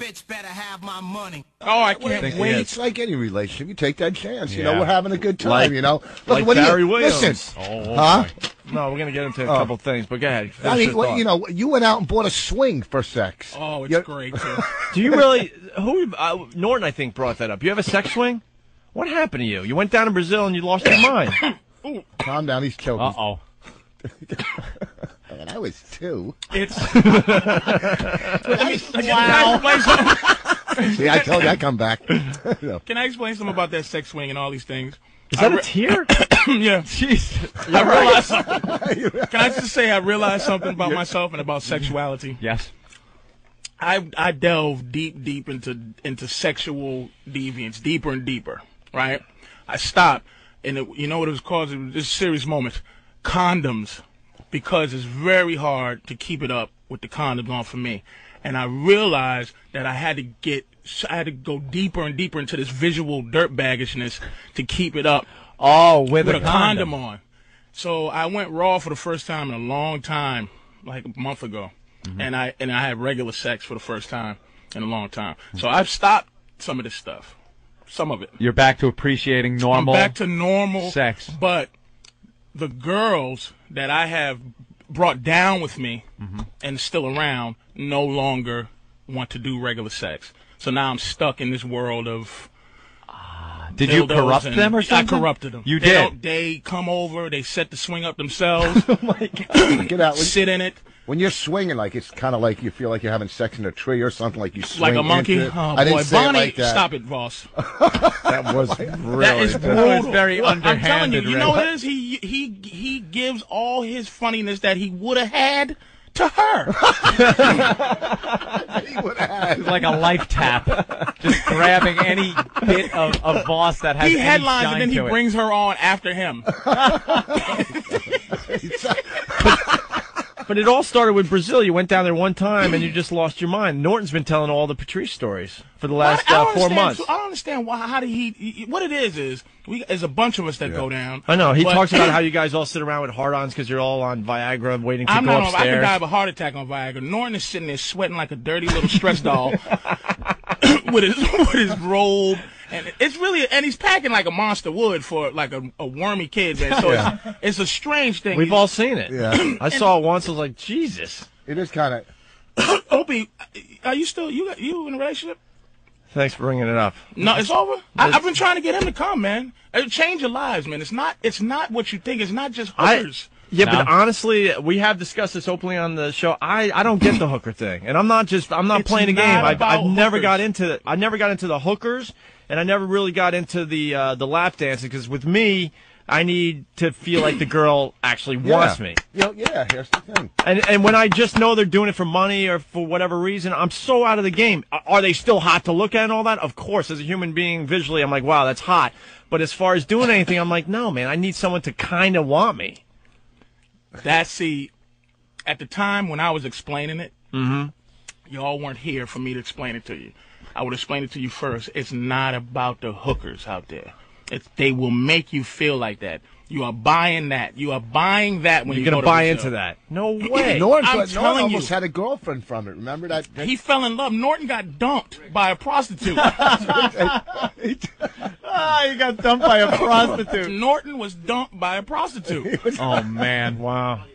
bitch better have my money. Oh, I can't wait. It's like any relationship. You take that chance. Yeah. You know, we're having a good time, you know. Look, what Barry Williams. Listen. Huh? No, we're going to get into a couple things, but go ahead. I mean, you know, you went out and bought a swing for sex. Oh, it's great, too. Do you really? Norton, I think, brought that up. You have a sex swing? What happened to you? You went down to Brazil and you lost your mind. Calm down. He's choking. Uh-oh. I was 2. It's See, I told you I'd come back. Can I explain something about that sex swing and all these things? Is that a tear? Yeah. Jeez. I realized something. Can I just say I realized something about myself and about sexuality? Yes. I delve deep into sexual deviance, deeper and deeper, right? I stopped, and you know what it was caused? It was this serious moment. Condoms, because it's very hard to keep it up with the condoms on for me. And I realized that I had to go deeper and deeper into this visual dirtbaggishness to keep it up. Oh, with a condom on. So I went raw for the first time in a long time, like a month ago. Mm-hmm. And I had regular sex for the first time in a long time. So I've stopped some of this stuff. Some of it. You're back to appreciating normal I'm back to normal sex. But the girls that I have brought down with me and still around no longer want to do regular sex. So now I'm stuck in this world of Did you corrupt them or something? I corrupted them. You did? They come over, they set the swing up themselves. Oh, my God. Get out. Sit in it. When you're swinging, like, it's kind of like you feel like you're having sex in a tree or something, like you swing like a monkey. into it. Oh, I didn't boy. say Bonnie, it like that. Stop it, boss. That was really That is brutal. very Look, I'm telling underhanded, you, you know what it is? He gives all his funniness that he would have had to her. He would have. It's like a life tap. Just grabbing any bit of Voss that has He any headlines shine and then he to it. brings her on after him. But it all started with Brazil. You went down there one time and you just lost your mind. Norton's been telling all the Patrice stories for the last 4 months. I don't understand why. How did he? What it is there's a bunch of us that go down. I know. He talks about how you guys all sit around with hard-ons because you're all on Viagra waiting to go upstairs. I could die of a heart attack on Viagra. Norton is sitting there sweating like a dirty little stress doll with his robe. And it's really, and he's packing like a monster would for like a wormy kid, man. So it's a strange thing. We've all seen it. Yeah. I saw it once. I was like, Jesus. It is kind of. Opie, are you still you in a relationship? Thanks for bringing it up. No, it's over. I've been trying to get him to come, man. It'll change your lives, man. It's not what you think. It's not just hookers. But honestly, we have discussed this openly on the show. I don't get the hooker thing, and I'm not playing a game. I've never got into the hookers, and I never really got into the lap dancing because with me, I need to feel like the girl actually wants me. Yeah, here's the thing. And when I just know they're doing it for money or for whatever reason, I'm so out of the game. Are they still hot to look at and all that? Of course, as a human being, visually, I'm like, wow, that's hot. But as far as doing anything, I'm like, no, man, I need someone to kind of want me. At the time when I was explaining it, y'all weren't here for me to explain it to you. I would explain it to you first. It's not about the hookers out there. They will make you feel like that. You are buying that. You are buying that when you're going to buy into that. No way. Norton almost had a girlfriend from it. Remember that? He fell in love. Norton got dumped by a prostitute. He got dumped by a prostitute. Norton was dumped by a prostitute. Oh, man. Wow.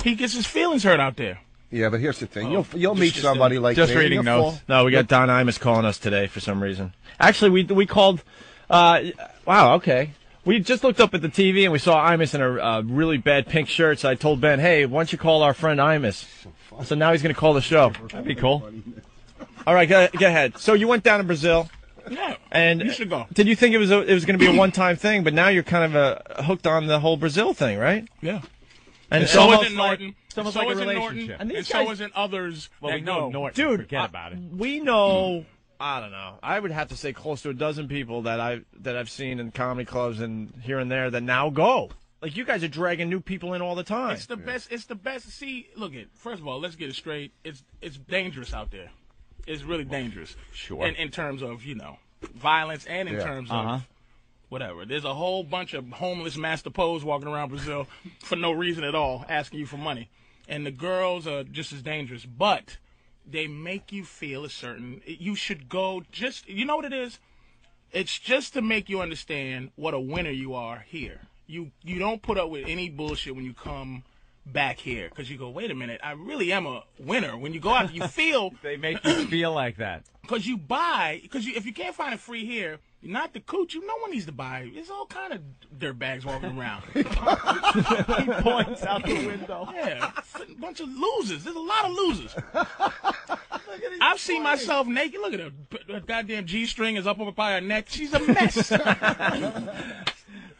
He gets his feelings hurt out there. Yeah, but here's the thing. You'll meet somebody like just me. reading notes. No, we got Don Imus calling us today for some reason. Actually, we called. Wow. Okay. We just looked up at the TV and we saw Imus in a really bad pink shirt. So I told Ben, "Hey, why don't you call our friend Imus?" So now he's going to call the show. That'd be cool. All right, go ahead. So you went down to Brazil. Yeah, and you should go. Did you think it was going to be a one-time thing? But now you're kind of hooked on the whole Brazil thing, right? Yeah. And so isn't Norton. It's almost like a relationship. And so isn't others. Well, we know Norton. Dude, forget about it. We know. I don't know. I would have to say close to a dozen people that I've seen in comedy clubs and here and there that now go. Like you guys are dragging new people in all the time. It's the best. It's the best. See, look at. First of all, let's get it straight. It's dangerous out there. It's really dangerous. Sure. In terms of violence and in terms of whatever. There's a whole bunch of homeless master pos walking around Brazil for no reason at all, asking you for money, and the girls are just as dangerous. But they make you feel a certain. You should go. Just you know what it is. It's just to make you understand what a winner you are here. You don't put up with any bullshit when you come back here because you go, wait a minute, I really am a winner. When you go out, you feel They make you feel like that. because if you can't find it free here, not the cooch. No one needs to buy. There's all kind of dirtbags walking around. He points out the window. Yeah, a bunch of losers. There's a lot of losers. I've seen myself naked. Look at her. Her goddamn G-string is up over by her neck. She's a mess.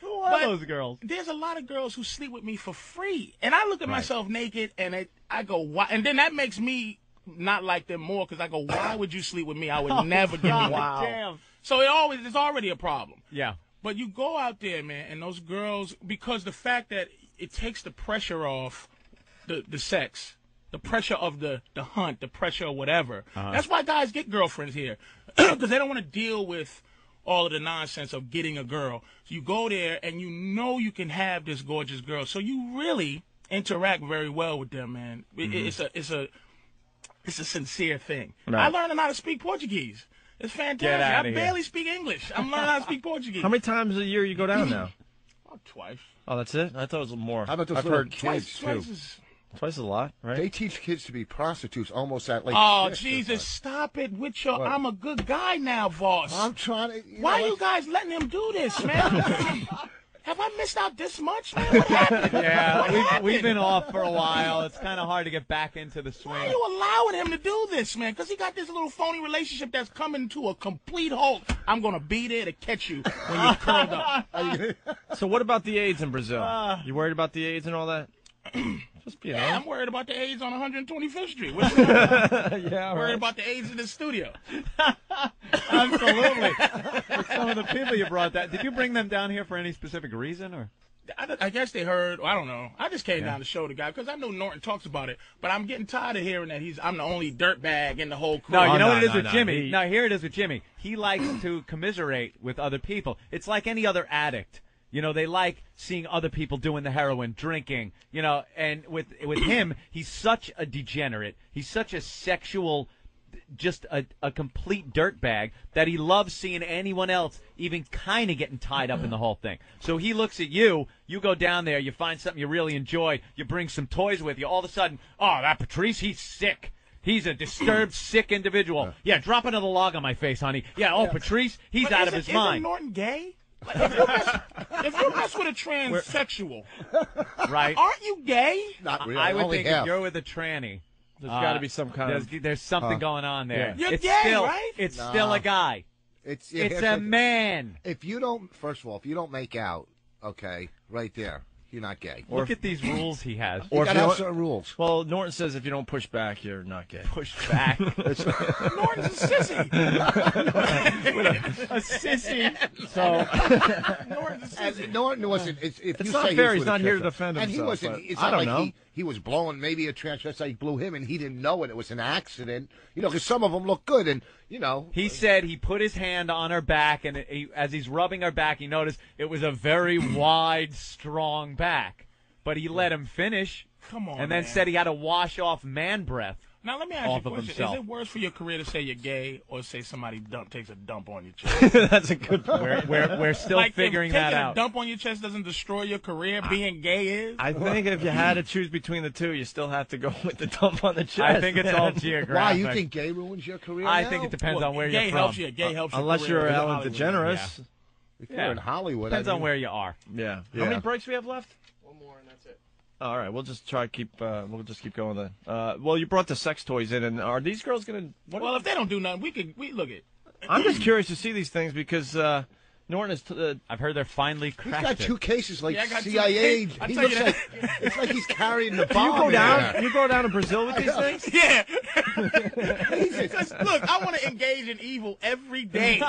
Who are those girls? There's a lot of girls who sleep with me for free. And I look at myself naked, and I go, why? And then that makes me not like them more, because I go, why would you sleep with me? I would never give you that. Wow. Damn. So it's already a problem. Yeah. But you go out there, man, and those girls, because the fact that it takes the pressure off the sex, the pressure of the hunt, the pressure of whatever. That's why guys get girlfriends here, because they don't want to deal with all of the nonsense of getting a girl. So you go there, and you know you can have this gorgeous girl. So you really interact very well with them, man. It's a sincere thing. Right. I learned how to speak Portuguese. It's fantastic. Get outta I here. barely speak English. I'm learning how to speak Portuguese. How many times a year you go down now? Oh, twice. Oh, that's it? I thought it was more. How about those I've little heard kids, Twice too? is... twice is a lot, right? They teach kids to be prostitutes almost at, like... Oh, this. Jesus, stop it with your... What? I'm a good guy now, boss. I'm trying to... Why are you guys letting him do this, man? Have I missed out this much, man? What happened? Yeah, we've been off for a while. It's kind of hard to get back into the Why are swing. you allowing him to do this, man? Because he got this little phony relationship that's coming to a complete halt. I'm going to be there to catch you when you're curled up. So what about the AIDS in Brazil? You worried about the AIDS and all that? Just be Yeah, honest. I'm worried about the AIDS on 125th Street. What you worried Yeah, worried about the AIDS in the studio. Absolutely. With some of the people you brought that. Did you bring them down here for any specific reason, or? I guess they heard. I don't know. I just came down to show the guy because I know Norton talks about it, but I'm getting tired of hearing that I'm the only dirtbag in the whole crew. No, you Oh, know no, what it is no, with no. Jimmy? No, here it is with Jimmy. He likes to commiserate with other people. It's like any other addict. You know, they like seeing other people doing the heroin, drinking, you know, and with him, he's such a degenerate. He's such a sexual, just a complete dirtbag that he loves seeing anyone else even kind of getting tied up in the whole thing. So he looks at you, you go down there, you find something you really enjoy, you bring some toys with you, all of a sudden, oh, that Patrice, he's sick. He's a disturbed, sick individual. Yeah, drop another log on my face, honey. Yeah, oh, Patrice, he's But out of his mind. Isn't Norton gay? Like, if you mess with a transsexual, Right? aren't you gay? Not really. I would only think half. if you're with a tranny, There's got to be some kind of... there's something going on there. You're it's gay, still, right? It's still a guy. It's a man. If you don't, first of all, if you don't make out, okay, right there, you're not gay. Look at these rules he has. You if gotta you have don't- certain rules. Well, Norton says if you don't push back, you're not gay. Push back. Norton's a sissy. A sissy. So Norton's a sissy. And Norton wasn't. If you It's say not he fair. was He's with a not here to transvestite- defend And he himself, wasn't. but It's I not don't like know. he was blowing. Maybe a transvestite blew him, and he didn't know it. It was an accident. You know, because some of them look good, and you know. He said he put his hand on her back, and as he's rubbing her back, he noticed it was a very wide, strong back. But he let him finish. Come on, and then man. said he had to wash off man breath. Now let me ask off you a of question: himself. Is it worse for your career to say you're gay or say somebody takes a dump on your chest? that's a good point. We're still like figuring if that taking out. a dump on your chest doesn't destroy your career. Being gay is. I think if you had to choose between the two, you still have to go with the dump on the chest. I think it's all man. geographic. Why you think gay ruins your career? I now? think it depends Well, on where gay you're from. helps you. Gay helps your Unless career you're in Ellen Hollywood. DeGeneres. If you're in Hollywood, Depends I on mean, where you are. Yeah. Yeah. How many breaks we have left? One more and that's it. All right, we'll just try to keep. We'll just keep going then. Well, you brought the sex toys in, and are these girls gonna? What Well, if they don't do nothing, we look at. I'm just curious to see these things because Norton is. I've heard they're finally he's cracked. got two cases like Yeah, I got two CIA. cases. I'll He tell looks you like it's like he's carrying the you bomb. go in down. there. You go down to Brazil with these things. Yeah. 'Cause, look, I want to engage in evil every day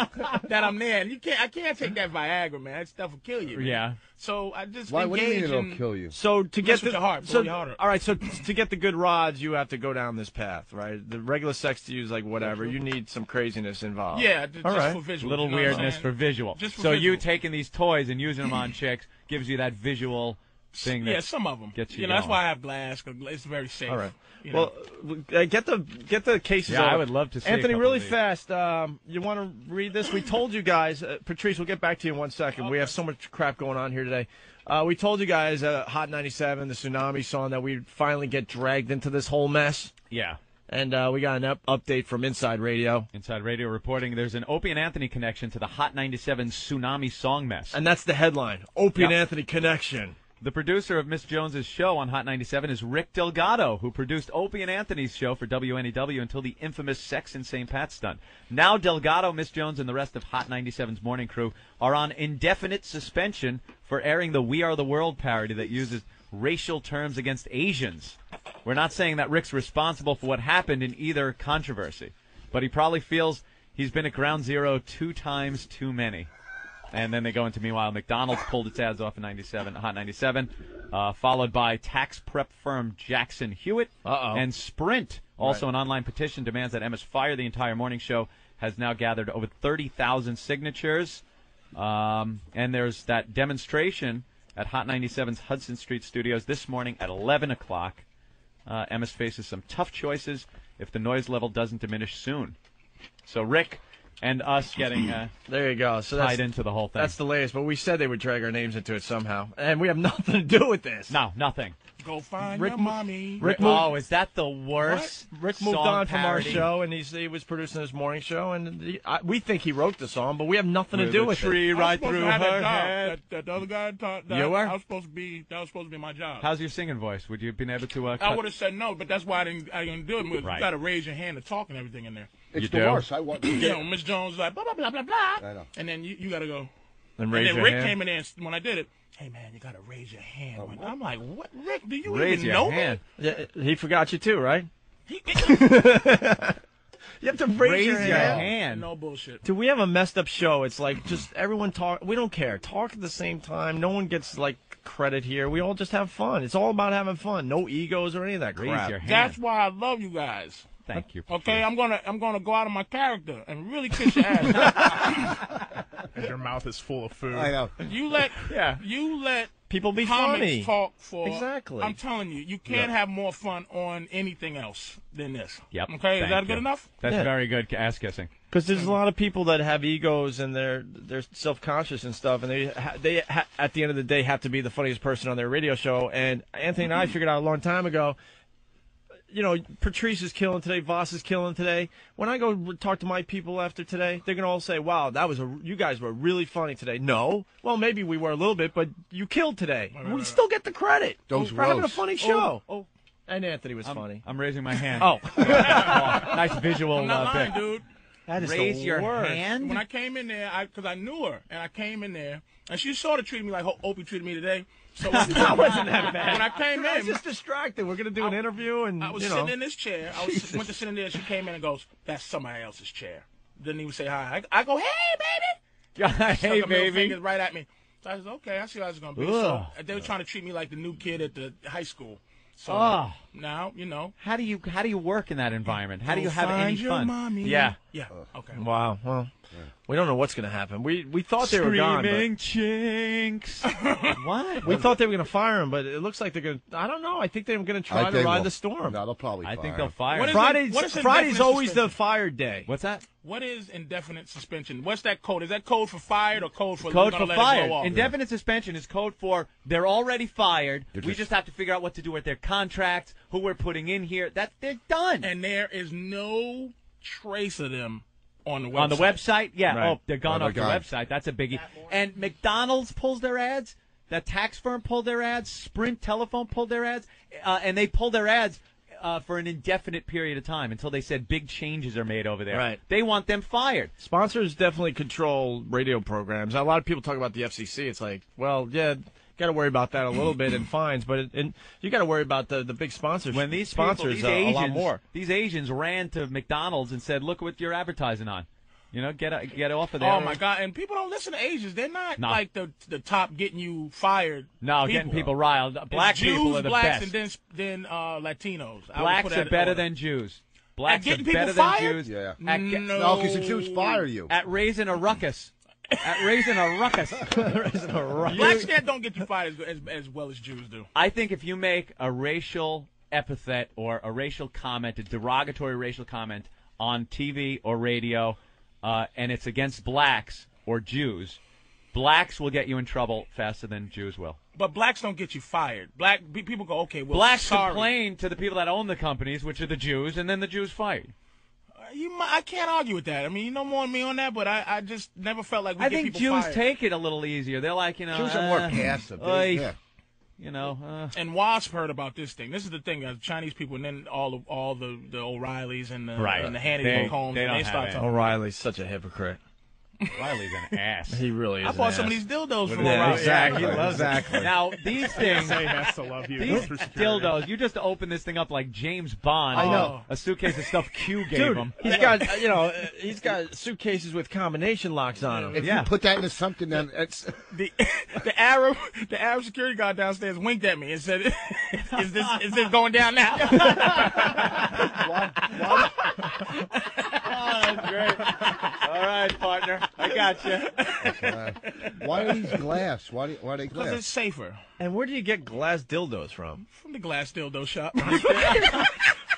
that I'm there. And I can't take that Viagra, man. That stuff will kill you. Man. Yeah. So I just Why? What do you mean engage it'll in. kill you? So to Mess get with the your heart, so blow your heart up. all right, so to get the good rods, you have to go down this path, right? The regular sex to use like whatever. You need some craziness involved. Yeah, just All right. for visual. Little you know what I'm weirdness saying? for visual. Just for So you visual. taking these toys and using them on chicks gives you that visual thing. Yeah, some of them. Gets you That's going. why I have glass. 'Cause it's very safe. All right. You know. Well, get the cases. Yeah, over. I would love to see a Anthony, couple really of these. fast. You want to read this? We told you guys, Patrice. We'll get back to you in 1 second. Okay. We have so much crap going on here today. We told you guys, Hot 97, the tsunami song, that we'd finally get dragged into this whole mess. Yeah. And we got an update from Inside Radio. Inside Radio reporting there's an Opie and Anthony connection to the Hot 97 tsunami song mess. And that's the headline. Opie and Yep. Anthony connection. The producer of Miss Jones's show on Hot 97 is Rick Delgado, who produced Opie and Anthony's show for WNEW until the infamous Sex in St. Pat's stunt. Now Delgado, Miss Jones, and the rest of Hot 97's morning crew are on indefinite suspension for airing the We Are the World parody that uses racial terms against Asians. We're not saying that Rick's responsible for what happened in either controversy, but he probably feels he's been at ground zero 2 times too many. And then they go into, meanwhile, McDonald's pulled its ads off in Hot 97, followed by tax prep firm Jackson Hewitt. And Sprint, also an online petition, demands that Emmis fire the entire morning show, has now gathered over 30,000 signatures. And there's that demonstration at Hot 97's Hudson Street studios this morning at 11 o'clock. Emmis faces some tough choices if the noise level doesn't diminish soon. So Rick and us getting there you go. So tied into the whole thing. That's the latest, but we said they would drag our names into it somehow. And we have nothing to do with this. No, nothing. Go find Rick your mommy. Oh, is that the worst? Rick moved song on from our parody? show, and he was producing his morning show, and we think he wrote the song, but we have nothing to do with tree it. right I was supposed through to have her that head. job. That the other guy taught. You were? That was supposed to be my job. How's your singing voice? Would you have been able to I cut? would have said no, but that's why I didn't do it. You Right. got to raise your hand to talk and everything in there. It's You the do? worst. I want. Miss Jones was like blah blah blah blah blah. I know. And then you got to go. And And then your Rick hand. came in there and when I did it. Hey man, you got to raise your hand. I'm like, what, Rick? Do you Raise even your know hand. Yeah, he forgot you too, right? me? You have to raise your hand. No bullshit. Dude, we have a messed up show. It's like just everyone talk. We don't care. Talk at the same time. No one gets like credit here. We all just have fun. It's all about having fun. No egos or any of that Raise crap. your hand. That's why I love you guys. Thank you. Okay, I'm gonna go out of my character and really kiss your ass. Your mouth is full of food. I know. You let People be comics funny. talk for Exactly. I'm telling you, you can't have more fun on anything else than this. Yep. Okay, is Thank that you. good enough? That's Yeah. very good ass kissing. Because there's a lot of people that have egos and they're self-conscious and stuff, and they at the end of the day have to be the funniest person on their radio show. And Anthony and I figured out a long time ago, you know, Patrice is killing today, Voss is killing today. When I go talk to my people after today, they're gonna all say, "Wow, you guys were really funny today." No, well maybe we were a little bit, but you killed today. We still get the credit Those for having a roasts. funny show. Oh. And Anthony was funny. I'm raising my hand. Oh, Nice visual I'm not lying, bit. dude. that is Raise the your worst. hand. When I came in there, because I knew her, and I came in there, and she sort of treated me like Opie treated me today. So That wasn't that bad. when I came I was in, just distracted. We're gonna do an interview, and I was you know. sitting in this chair. Went to sit in there. She came in and goes, "That's somebody else's chair." Didn't even say hi. I go, "Hey, baby." Hey, Stuck her middle baby. fingers right at me. So I said, "Okay, I see how it's gonna be." So they were trying to treat me like the new kid at the high school. So Oh. now you know. How do you work in that environment? How do you Go have any find your fun? mommy. Yeah. Yeah. Okay. Wow. Well, we don't know what's going to happen. We thought they were gone. Screaming chinks. What? But we thought they were going to fire him, but it looks like they're going to. I don't know. I think they're going to try to ride the storm. No, they'll probably. I fire think him. they'll fire. What him. is Friday's indefinite always the suspension? fire day. What's that? What is indefinite suspension? What's that code? Is that code for fired or code for Code we're gonna for let fired. It blow off? Indefinite suspension is code for they're already fired. They're We just have to figure out what to do with their contracts, who we're putting in here. That they're done. And there is no trace of them on the website. On the website, yeah. Right. Oh, they're gone Oh, off the they're gone. website. That's a biggie. And McDonald's pulls their ads. That tax firm pulled their ads. Sprint Telephone pulled their ads. And they pulled their ads for an indefinite period of time until they said big changes are made over there. Right. They want them fired. Sponsors definitely control radio programs. A lot of people talk about the FCC. It's like, well, yeah, got to worry about that a little bit in fines, but you got to worry about the big sponsors. When these sponsors, people, these a lot Asians, more. These Asians ran to McDonald's and said, "Look what you're advertising on. You know, get off of there." Oh my God! And people don't listen to Asians. They're not No. like the top getting you fired. No, getting people riled. Black It's Jews, people are the blacks, best. and then Latinos. I would Blacks put are that in better order. than Jews. Blacks getting are people better fired? than Jews. Yeah. At, No, No, because the Jews fire you. at raising a ruckus. At raising a ruckus. Raising a ruckus. Blacks don't get you fired as well as Jews do. I think if you make a racial epithet or a racial comment, a derogatory racial comment on TV or radio, and it's against blacks or Jews, blacks will get you in trouble faster than Jews will. But blacks don't get you fired. People go, okay, well, blacks sorry. complain to the people that own the companies, which are the Jews, and then the Jews fight. I can't argue with that. I mean, you know more than me on that, but I just never felt like we I get think people Jews fired. take it a little easier. They're like, Jews are more passive. Yeah. You know. And Wasp heard about this thing. This is the thing, Chinese people, and then all the O'Reillys and the Hannity and Combs, and they start talking. O'Reilly's such a hypocrite. Riley's an ass. He really is. I bought some of these dildos from Yeah, O'Reilly. exactly. He loves exactly. Now, these things, He has to love you. these for security. dildos, you just open this thing up like James Bond. I know. A suitcase of stuff Q gave Dude, him. he's got suitcases with combination locks on them. If you put that into something, then it's The Arab security guard downstairs winked at me and said, "Is this going down now?" Oh, that's great. All right, partner. I got you. why are these glass? Why are they Because glass? it's safer. And where do you get glass dildos from? From the glass dildo shop.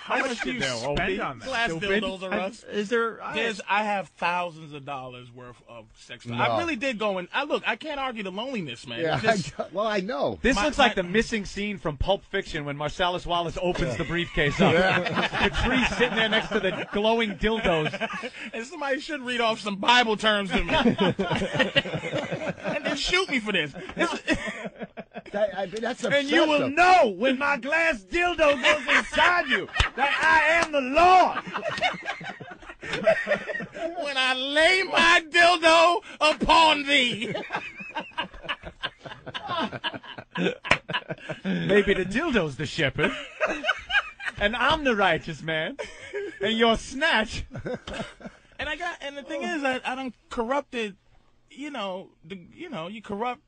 How much do you spend on that? Glass dildos are us. Is there? I have thousands of dollars worth of sex toys. No. I really did go and I can't argue the loneliness, man. Yeah, It's just- I know. This looks like the missing scene from Pulp Fiction when Marcellus Wallace opens the briefcase up. Patrice sitting there next to the glowing dildos. and somebody should read off some Bible terms to me. and then shoot me for this. That's And you will know when my glass dildo goes inside you that I am the Lord. When I lay my dildo upon thee. Maybe the dildo's the shepherd. And I'm the righteous man. And you're snatch. And the thing is, I done corrupted, you corrupt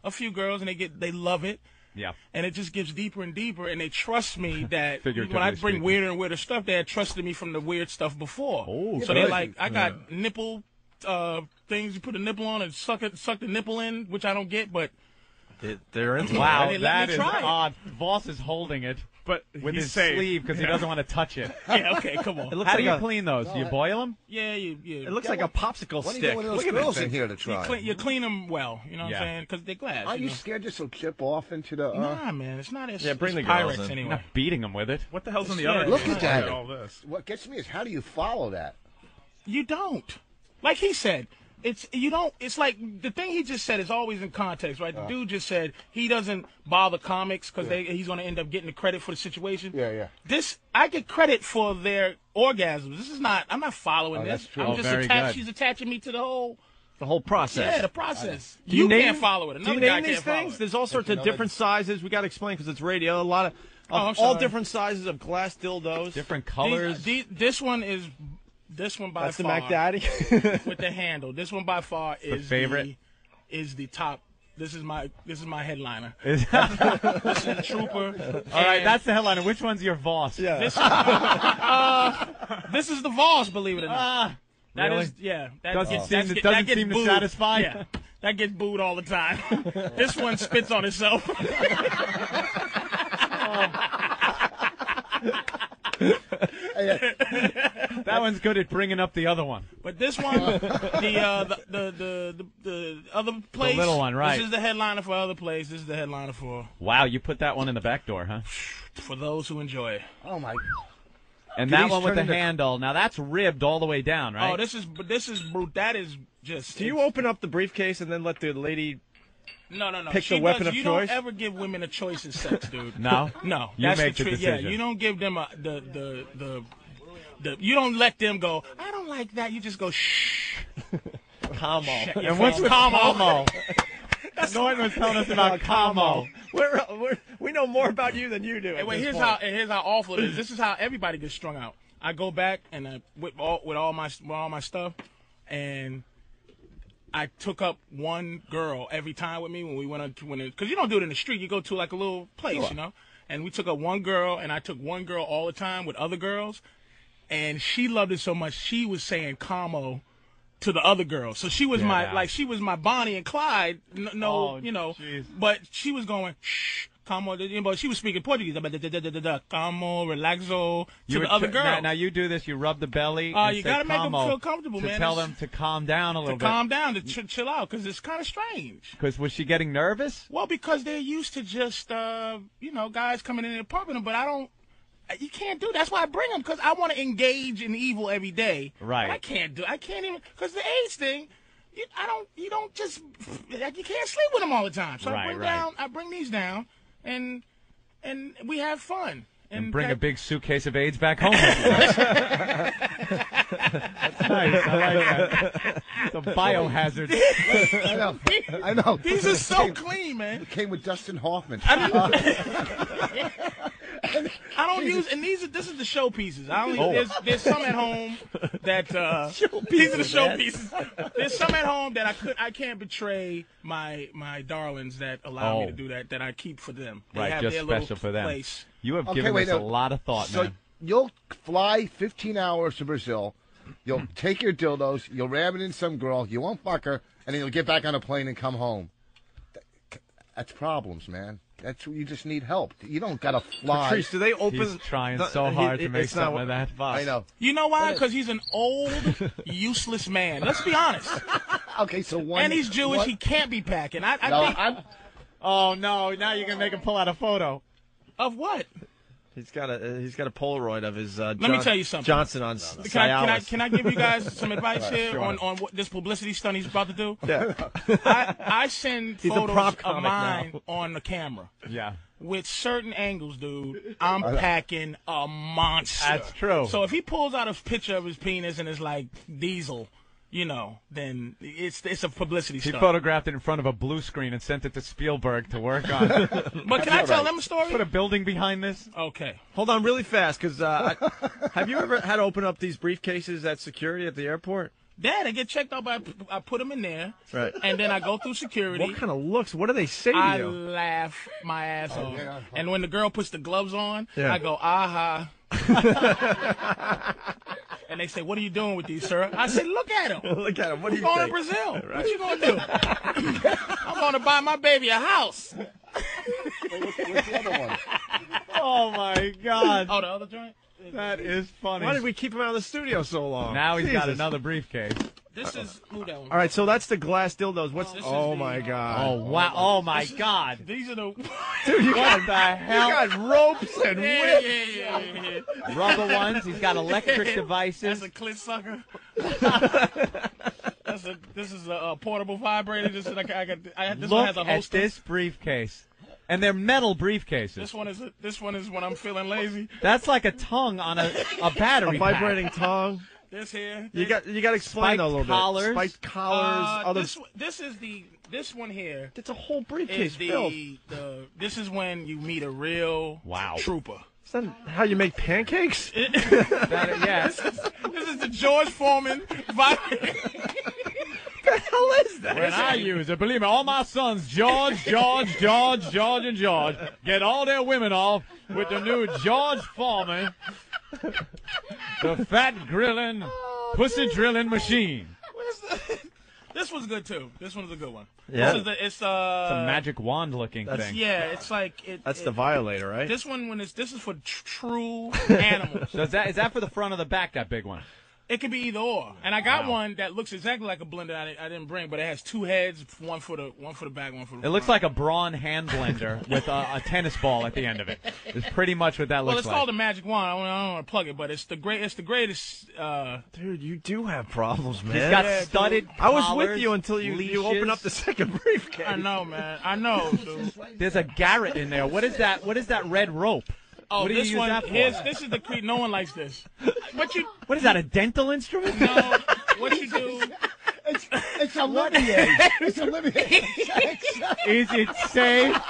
a few girls and they love it. Yeah. And it just gets deeper and deeper, and they trust me that Figuratively when I bring speaking. weirder and weirder stuff, they had trusted me from the weird stuff before. Oh, so they're like, I got nipple things you put a nipple on and suck the nipple in, which I don't get, but They're into Wow, They let that me is try it. odd. Voss is holding it But with he's his safe. sleeve because he doesn't want to touch it. yeah, okay, come on. It looks How do like you a, clean those? Do you boil them? Yeah. It looks like a popsicle What are you stick. doing with those Look at girls that in thing. here to try? You clean them well, you know what Yeah. I'm saying? Because they're glass. Aren't you know? scared this will chip off into the? Nah, man, it's not. Yeah, bring it's the girls Pyrex in. anyway. Not beating them with it. What the hell's in the Yeah, other? look thing? at that. All this. What gets me is how do you follow that? You don't. Like he said, it's like the thing he just said is always in context, right? The dude just said he doesn't bother comics because he's going to end up getting the credit for the situation. Yeah. I get credit for their orgasms. This is not. I'm not following Oh, this. that's true. I'm Oh, just very attached. good. She's attaching me to the whole. The whole process. Yeah, the process. Do you can't follow it. Do Another you guy name these can't follow things? it. There's all sorts of different sizes. We got to explain because it's radio. A lot of Oh, I'm all sorry. different sizes of glass dildos. Different colors. This one by That's the far Mac Daddy. with the handle. This one by far is favorite? Is the top. This is my headliner. Is- This is the Trooper. All right, that's the headliner. Which one's your Voss? Yeah. This is the Voss, believe it or not. That really? is, yeah. That Doesn't gets, seem that's to- get- doesn't that gets seem to booed. satisfy? Yeah, that gets booed all the time. This one spits on itself. That one's good at bringing up the other one. But this one, the other place, The little one, right. This is the headliner for other place. This is the headliner for Wow, you put that one in the back door, huh? those who enjoy it. Oh my! And Can that these one with turn the into- handle. Now that's ribbed all the way down, right? Oh, this is that is just. Do you open up the briefcase and then let the lady? No. pick She the weapon does, of you choice? don't ever give women a choice in sex, dude. No? No. You That's make the trick. Yeah, decision. you don't give them you don't let them go, I don't like that. You just go, shh. Come on. Shut your And what's face. with Como? Como? Norton was telling us about Como. We know more about you than you do. Hey, wait, here's how awful it is. This is how everybody gets strung out. I go back and with all my stuff, and I took up one girl every time with me when we went because you don't do it in the street. You go to like a little place, you know. And we took up one girl, and I took one girl all the time with other girls, and she loved it so much she was saying "como" to the other girl. So she was she was my Bonnie and Clyde. Oh, geez. But she was going, shh, come on, but she was speaking Portuguese. Come on, relaxo, to the other girl. Now you do this, you rub the belly. And you say, got to make them "Calmo," feel comfortable, to man. tell them to calm down a little bit. Calm down, to chill out, because it's kind of strange. Because was she getting nervous? Well, because they're used to just, guys coming in and pumping them, but you can't do that. That's why I bring them, because I want to engage in evil every day. Right. But I can't even, because the AIDS thing, you can't sleep with them all the time. So I bring these down, and we have fun. And bring a big suitcase of AIDS back home with you. That's nice. I like that. It's a biohazard. I know. These are so clean, man. It came with Dustin Hoffman. I don't use, and this is the showpieces. There's some at home that these are the showpieces. There's some at home that I can't betray my darlings that allow me to do that I keep for them. They have just their special little for them. place. You have given us a lot of thought, so man. You'll fly 15 hours to Brazil. You'll take your dildos. You'll ram it in some girl. You won't fuck her, and then you'll get back on a plane and come home. That's problems, man. That's you just need help. You don't gotta fly. Patrice, do they open? He's trying so hard to make something of that fuss. I know. You know why? Because he's an old, useless man. Let's be honest. Okay, so one. And he's Jewish. He can't be packing. I think. Oh no! Now you're gonna make him pull out a photo. Of what? He's got a Polaroid of his. Let me tell you something. Johnson on Cialis. Can I give you guys some advice here on what this publicity stunt he's about to do? Yeah. I send photos of mine now. on the camera. Yeah. With certain angles, dude, I'm packing a monster. That's true. So if he pulls out a picture of his penis and it's like Diesel, then it's a publicity stunt. He photographed it in front of a blue screen and sent it to Spielberg to work on. But can I tell them a story? Put a building behind this. Okay. Hold on really fast, because have you ever had to open up these briefcases at security at the airport? Dad, I get checked out, I put them in there, right? And then I go through security. What kind of looks? What do they say to you? I laugh my ass off. Yeah. And when the girl puts the gloves on, I go, aha. And they say, "What are you doing with these, sir?" I say, "Look at him. Look at him. What are you going to Brazil? Right. What you going to do?" I'm going to buy my baby a house. What's the other one? Oh my God! Oh, the other joint. That is funny. Why did we keep him out of the studio so long? Now he's got another briefcase. This is move that one. All right, so that's the glass dildos. My God! Oh wow! Oh my God! These are the. Dude, what the hell? You got ropes and whips. Yeah. Rubber ones. He's got electric devices. That's a clit sucker. This is a portable vibrator. This one has a holster. At this briefcase. And they're metal briefcases. This one is when I'm feeling lazy. That's like a tongue on a battery. A vibrating tongue. This here. You got to explain a little collars. bit. Spiked collars. This one here. It's a whole briefcase filled. This is when you meet a real trooper. Is that how you make pancakes? Yes. This is the George Foreman vibrator. What the hell is that? When I use it, believe me, all my sons, George, and George, get all their women off with the new George Foreman, the fat grilling, pussy drilling machine. This one's good too. This one's a good one. Yeah. It's a magic wand looking thing. Yeah, it's like That's the violator, right? This one this is for true animals. So is that for the front or the back? That big one. It could be either or. And I got one that looks exactly like a blender I didn't bring, but it has two heads, one for the back, one for the front. It looks like a Braun hand blender with a tennis ball at the end of it. It's pretty much what that looks like. Well, it's called a magic wand. I don't want to plug it, but it's the greatest. Dude, you do have problems, man. He's got studded collars, I was with you until you open up the second briefcase. I know, man. I know, dude. There's a Garrett in there. What is that? What is that red rope? Oh, what do you use that for? This is the creep. No one likes this. What is that? A dental instrument? No. What you do? It's a Olivier. It's Olivier. Is it safe?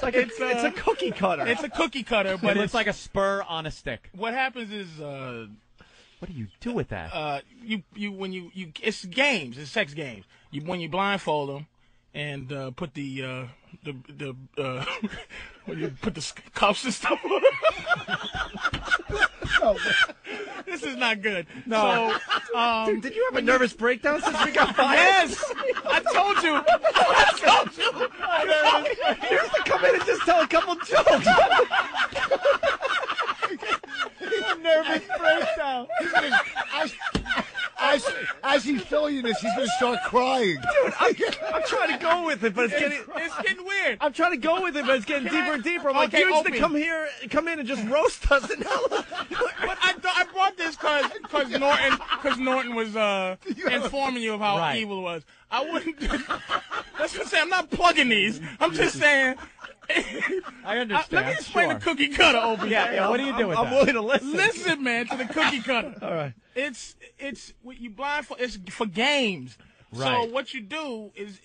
It's a cookie cutter. It's a cookie cutter, but it's like a spur on a stick. What happens is, what do you do with that? It's games. It's sex games. When you blindfold them and put the when you put the cuffs and stuff on. This is not good. No. So, Dude, did you have a nervous breakdown since we got fired? yes, I told you. You used to come in and just tell a couple jokes. A nervous breakdown. As he's filling you this, he's going to start crying. Dude, I'm trying to go with it, but it's getting weird. I'm trying to go with it, but it's getting deeper and deeper. I'm like, Okay, you used to Opie. come in and just roast us, and now But I brought this because Norton was informing you of how evil it was. I wouldn't. That's what I'm saying. I'm not plugging these. I'm just saying. I understand. Let me explain the cookie cutter, Opie. Yeah. What do you do with I'm that? willing to listen. Listen, man, to the cookie cutter. All right. It's what you blindfold. It's for games. Right. So what you do is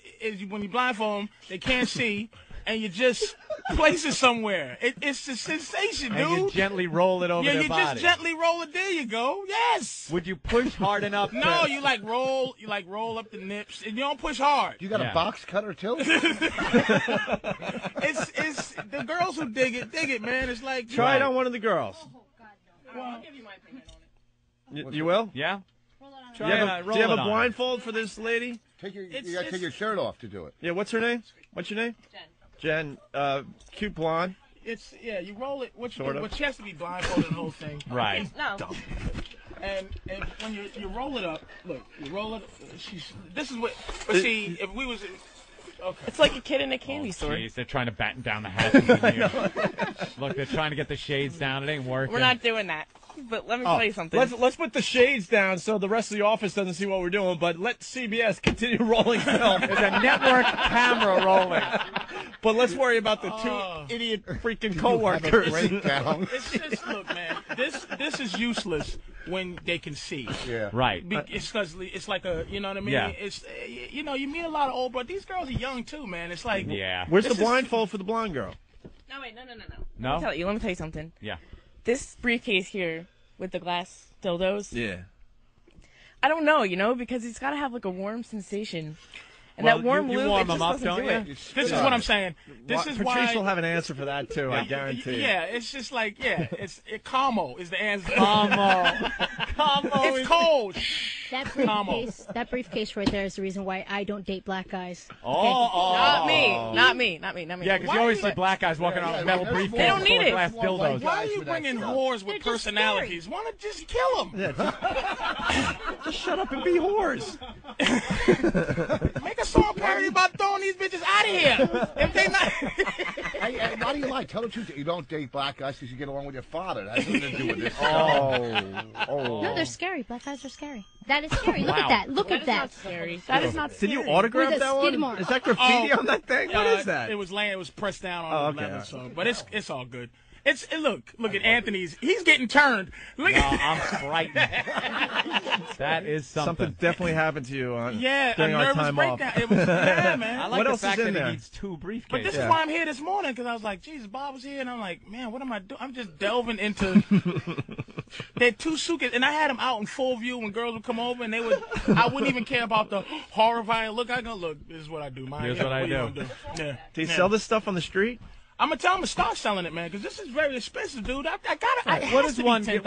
when you blindfold them, they can't see, and you just place it somewhere. It's a sensation, dude. And you gently roll it over yeah, their you body. just gently roll it. There you go. Yes. Would you push hard enough? No, you roll up the nips, and you don't push hard. You got a box cutter too? It's the girls who dig it, man. It's like Try it on one of the girls. Oh, God, no. I'll give you my opinion on it. You will? Yeah. Roll it on. Do you have a blindfold for this lady? You got to take your shirt off to do it. Yeah, what's her name? What's your name? Jen. Jen, cute blonde. You roll it. What Sort of. she has to be blindfolded the whole thing. Right. No. And when you roll it up, look, you roll it. This is what. But see, if we was. Okay. It's like a kid in a candy store. Jeez, they're trying to batten down the hatches in here. Look, they're trying to get the shades down. It ain't working. We're not doing that. But let me tell you something. Let's put the shades down so the rest of the office doesn't see what we're doing, but let CBS continue rolling film. There's a network camera rolling. But let's worry about the two idiot freaking coworkers. Breakdown. It's just look, man. This is useless when they can see. Yeah. Right. It's because it's like a, you know what I mean? Yeah. It's you meet a lot of old, but these girls are young too, man. It's like Yeah. Where's the This is- blindfold for the blonde girl? No, wait, no. No? Let me tell you something. Yeah. This briefcase here with the glass dildos, Yeah. I don't know, because it's got to have like a warm sensation. And Well, that warm you lube, warm it just them up, doesn't don't do you? it. this is what I'm saying. This is Patrice why. will have an answer for that too, I guarantee. Yeah, it's just like Como is the answer. Como. It's cold. That briefcase right there is the reason why I don't date black guys. Not me. Yeah, because you always see black guys walking around with metal They briefcases They don't need full of it. glass dildos. Why are you bringing whores with personalities? Why not just kill them? Just shut up and be whores. Make a song parody about throwing these bitches out of here. If they not. Hey, why do you lie? Tell the truth. You don't date black guys because you get along with your father. That has nothing to do with this. No, they're scary. Black guys are scary. That is scary. Look at that. Look at that. Scary. That is not Did scary. you autograph With a that skid one? mark. Is that graffiti on that thing? What is that? It was pressed down on Oh, the okay. leather, so but it's all good. Look at Anthony's. He's getting turned. Look No, at I'm frightened. That is something. Something definitely happened to you a during our nervous time off. breakdown. It was bad, I man. like What the else is fact in that there? he needs two briefcases. But this is why I'm here this morning, because I was like, Jesus, Bob was here, and I'm like, man, what am I doing? I'm just delving into. They had two suitcases, and I had them out in full view when girls would come over, and I wouldn't even care about the horrifying look. I go, look, this is what I do. Here's what I you do. gonna Yeah. Do you sell this stuff on the street? I'm gonna tell them to start selling it, man, because this is very expensive, dude. I gotta. What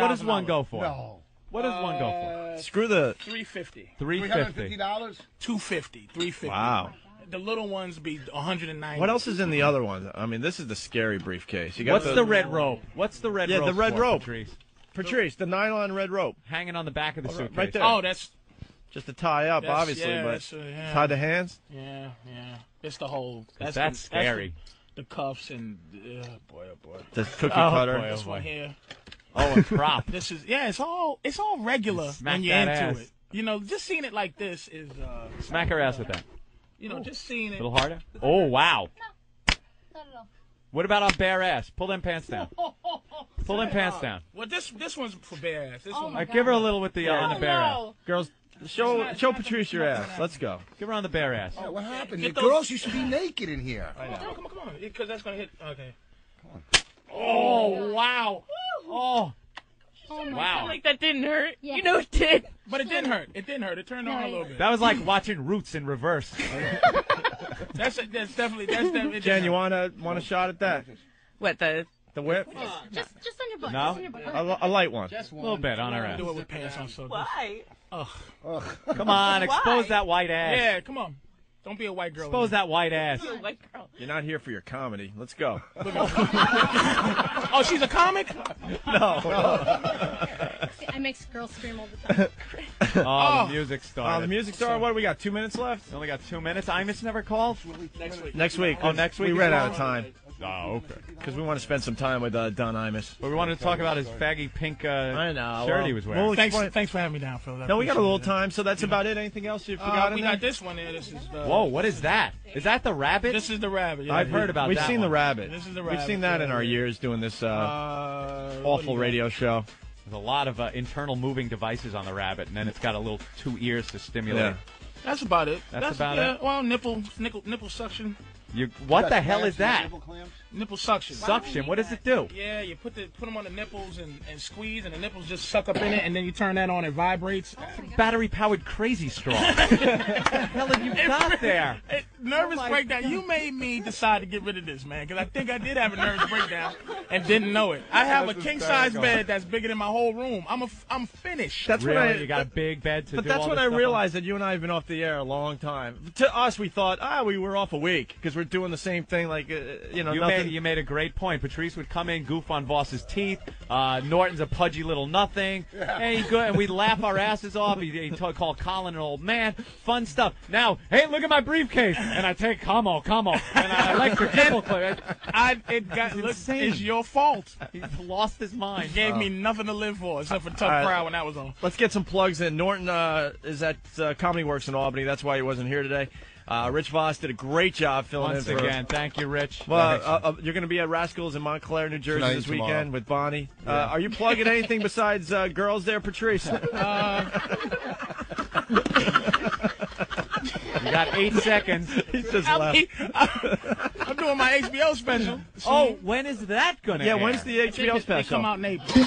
does one go for? No. What does one go for? Screw the. $350, $350. $350? $250, $350. Wow. The little ones be $190. What else is in the other ones? I mean, this is the scary briefcase. You got What's the red rope? What's the red rope? Yeah, the red for, rope. Patrice? The nylon red rope. Hanging on the back of the suitcase. right there. Oh, that's Just to tie up, That's- obviously, yeah, but that's, yeah. tie the hands. yeah. It's the whole. That's scary. The cuffs and boy, oh boy. The cookie Oh, cutter. boy, oh, This one here. Oh, a prop. This is it's all regular Smack when you're that into ass. it. Just seeing it like this is Smack her ass with that. just seeing A it. little harder. Oh, wow. Not at all. What about on bare ass? Pull them pants down. Pull them pants down. Well, this one's for bare ass. This one. Give her a little with the on the bare ass. Girls, show Patrice your ass. Let's go. Give her on the bare ass. What happened? Get The those- girls used to be naked in here. Come on, because that's gonna hit. Okay. Oh, wow. Oh. Oh my Wow. God. Like that didn't hurt. Yeah. You know it did. But it didn't hurt. It didn't hurt. It turned on a little bit. That was like watching Roots in reverse. That's definitely. Jen, you want a shot at that? What the? The whip? Just on your butt. No? Just on your butt. A light one. A little bit on her ass. Do it with pants on. So Why? Come on, expose that white ass. yeah, come on. Don't be a white girl. Expose that white ass. You white girl. You're not here for your comedy. Let's go. Oh, she's a comic? No. I make girls scream all the time. Oh, the music started. The music star. What do we got? 2 minutes left. We only got 2 minutes. Imus never called. Next week. Oh, next week We as ran well? out of time Oh, okay. because we want to spend some time with Don Imus. But we wanted to talk about his baggy pink I know. shirt he was wearing. We'll explain- Thanks for having me down, Phil. No, we got a little time, so that's about it. Anything else you forgot in We there? got this one here. This is Whoa, what is that? Is that the rabbit? This is the rabbit. Yeah, I've heard about We've that seen one. the rabbit. This is the We've rabbit, seen that in yeah, our yeah. years doing this what awful do you radio show. There's a lot of internal moving devices on the rabbit, and then it's got a little 2 ears to stimulate. Yeah. That's about it. That's about it. it? Well, nipple suction. What the hell is that? Nipple suction. Suction. What does it do? Yeah, you put them on the nipples and squeeze, and the nipples just suck up in it, and then you turn that on, it vibrates. Battery-powered crazy straw. What the hell have you got there? Nervous breakdown. You made me decide to get rid of this, man, because I think I did have a nervous breakdown and didn't know it. I have a king-size bed that's bigger than my whole room. I'm finished. That's Really? when You got a big bed to But do that's all when this I stuff realized that you and I have been off the air a long time. To us, we thought, we were off a week because we're doing the same thing. Like, nothing. You made a great point. Patrice would come in, goof on Voss's teeth. Norton's a pudgy little nothing. And we'd laugh our asses off. He'd call Colin an old man. Fun stuff. Now, hey, look at my briefcase. And I take Como. And I like the nipple clip. It's your fault. He's lost his mind. He gave me nothing to live for except for Tough Crowd when that was on. Let's get some plugs in. Norton is at Comedy Works in Albany. That's why he wasn't here today. Rich Voss did a great job filling Once in for again, thank you, Rich. Well, you're going to be at Rascals in Montclair, New Jersey Tonight this and weekend tomorrow. with Bonnie. Are you plugging anything besides girls there, Patrice? You got 8 seconds. He's just left. I'm doing my HBO special. Oh, when is that going to Yeah, air? when's the HBO They special? come out in April.